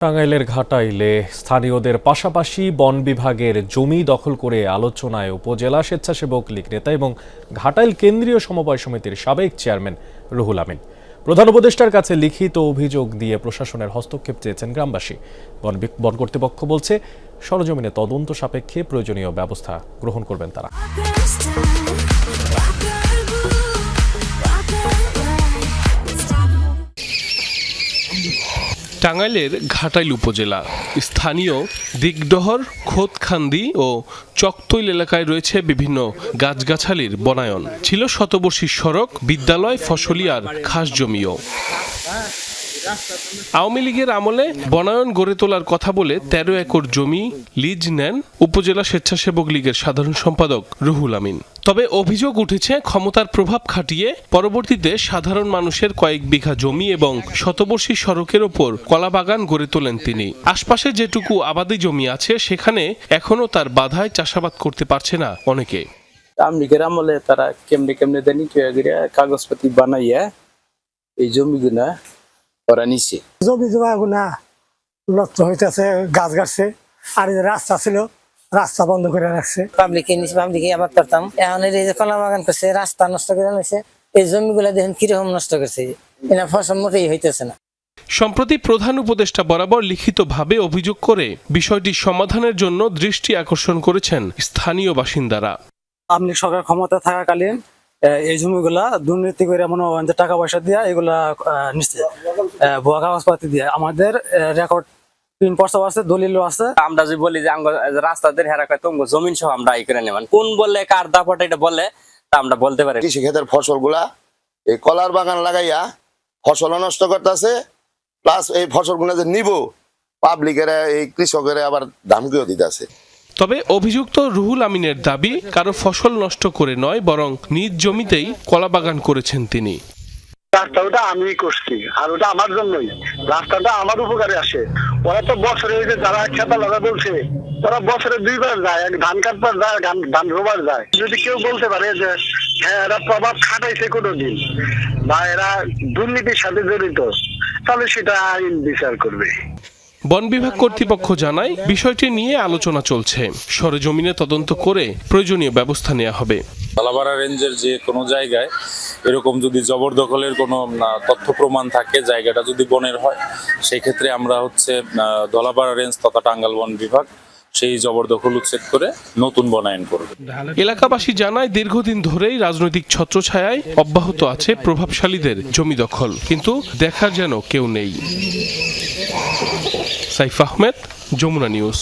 টাঙ্গাইলের ঘাটাইলে স্থানীয়দের পাশাপাশি বন বিভাগের জমি দখল করে আলোচনায় উপজেলা স্বেচ্ছাসেবক লীগ নেতা এবং ঘাটাইল কেন্দ্রীয় সমবায় সমিতির সাবেক চেয়ারম্যান রুহুল আমিন প্রধান উপদেষ্টার কাছে লিখিত অভিযোগ দিয়ে প্রশাসনের হস্তক্ষেপ চেয়েছেন গ্রামবাসী। বন কর্তৃপক্ষ বলছে সরজমিনে তদন্ত সাপেক্ষে প্রয়োজনীয় ব্যবস্থা গ্রহণ করবেন তারা। টাঙ্গাইলের ঘাটাইল উপজেলা স্থানীয় দিগডহর, খোদখান্দি ও চকতৈল এলাকায় রয়েছে বিভিন্ন গাছগাছালির বনায়ন। ছিল শতবর্ষী সড়ক, বিদ্যালয়, ফসলি আর খাস জমিও। আওয়ামী লীগের আমলে বনায়ন গড়ে তোলার কথা বলে ১৩ একর জমি লিজ নেন উপজেলা স্বেচ্ছাসেবক লীগের সাধারণ সম্পাদক রুহুল আমিন। তবে অভিযোগ উঠেছে ক্ষমতার প্রভাব খাটিয়ে পরবর্তীতে সাধারণ মানুষের কয়েক বিঘা জমি এবং শতবর্ষী সড়কের ওপর কলাবাগান গড়ে তোলেন তিনি। আশপাশে যেটুকু আবাদি জমি আছে সেখানে এখনো তার বাধায় চাষাবাদ করতে পারছে না অনেকে। আওয়ামী লীগের আমলে তারা কেমনে দেনি কাগজপাতি বানাইয়া এই জমিগুলা ওরা নিছে। জমি জমাগুনা নষ্ট হইতেছে, গাছ গাছছে, আর রাস্তা ছিল রাস্তা বন্ধ করে রাখছে। পাবলিকে আবার করতাম, এখন এই যে কলা বাগান করছে, রাস্তা নষ্ট করে নিছে। এই জমিগুলা দেখেন কিরকম নষ্ট করছে, এনা ফসল মোটেই হইতেছে না। সম্প্রতি প্রধান উপদেষ্টা বরাবর লিখিতভাবে অভিযোগ করে বিষয়টি সমাধানের জন্য দৃষ্টি আকর্ষণ করেছেন স্থানীয় বাসিন্দারা। আওয়ামী লীগ সরকার ক্ষমতা থাকাকালীন এই জমিগুলা দুর্নীতি করে মনে হয় টাকা পয়সা দিয়া এগুলা নিচ্ছে, ভুয়া কাগজপাতি দিয়ে। আমাদের রেকর্ড আছে, দলিলও আছে। আমরা যে বলি যে রাস্তাদের হেরা কয় তোমার জমিন সহ আমরা এই করে নেবেন, কোন বললে কার দাপটা এটা বললে তা আমরা বলতে পারি। কৃষি ক্ষেতের ফসলগুলা এই কলার বাগান লাগাইয়া ফসল নষ্ট করতেছে, প্লাস এই ফসলগুলো যে নিব পাবলিকেরা এই কৃষকেরা আবার ধামকিও দিতেছে। তবে অভিযুক্ত রুহুল আমিনের দাবি কারো ফসল নষ্ট করে নয়, বরং নিজ জমিতেই কলাবাগান করেছেন তিনি। রাস্তাটা আমি করছি আর ওটা আমার জন্যই, রাস্তাটা আমার উপকারে আসে। ওরা তো বছরে যারা খেতা লাগা বলছে ওরা বছরে 2 বার যায়, এক ধান কাটবার যায়, ধান রোবার যায়। যদি কেউ বলতে পারে যে হ্যাঁ এরা প্রভাব খাটাইছে কোনোদিন বা এরা দুর্নীতির সাথে জড়িত, তাহলে সেটা আইন বিচার করবে। বন বিভাগ কর্তৃপক্ষ জানায় বিষয়টি নিয়ে আলোচনা চলছে, সরেজমিনে তদন্ত করে প্রয়োজনীয় ব্যবস্থা নেওয়া হবে। ধলাপাড়া রেঞ্জের যে কোনো জায়গায় এরকম যদি জবরদখলের কোনো তথ্য প্রমাণ থাকে, জায়গাটা যদি বনের হয়, সেই ক্ষেত্রে আমরা ধলাপাড়া রেঞ্জ তথা টাঙ্গাইল বন বিভাগ সেই জবরদখল উচ্ছেদ করে নতুন বনায়ন করবে। এলাকাবাসী জানায় দীর্ঘদিন ধরেই রাজনৈতিক ছত্রছায়ায় অব্যাহত আছে প্রভাবশালীদের জমি দখল, কিন্তু দেখার যেন কেউ নেই। সাইফ আহমেদ, যমুনা নিউজ।